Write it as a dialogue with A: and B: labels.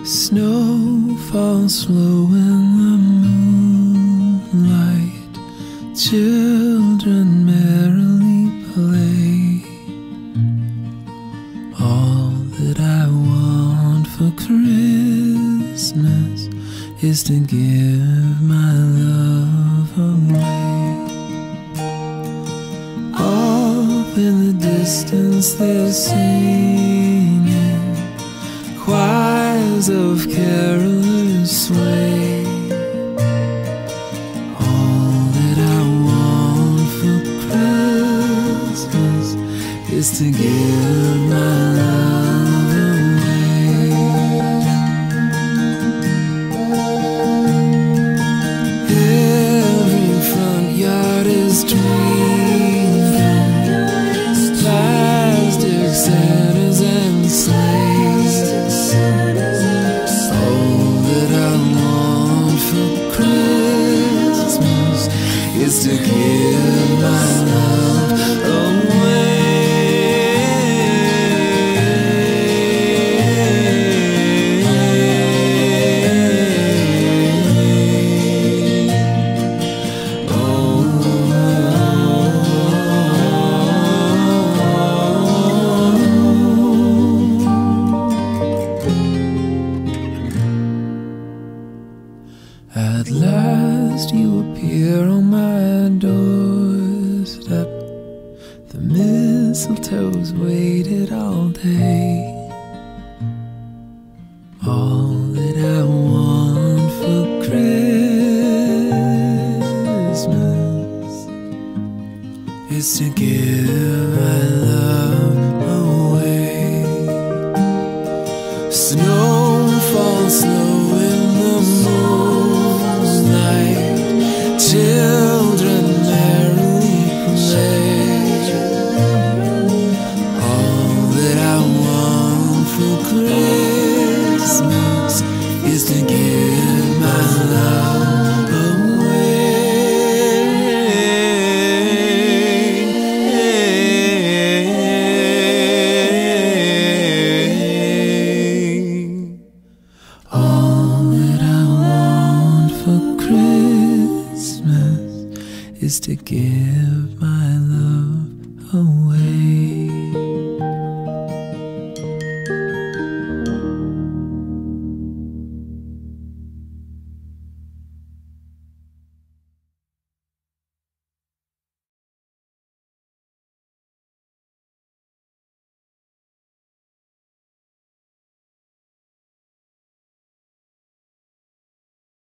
A: Snow falls slow in the moonlight. Children merrily play. All that I want for Christmas is to give my love away. Off in the distance they're singing, choirs of carolers sway. All that I want for Christmas is to give my love away. Every front yard is dreaming, plastic Santas and sleighs. All that I want for Christmas is to give my love away. At last you appear on my doorstep. The mistletoe's waited all day. All that I want for Christmas is to give my love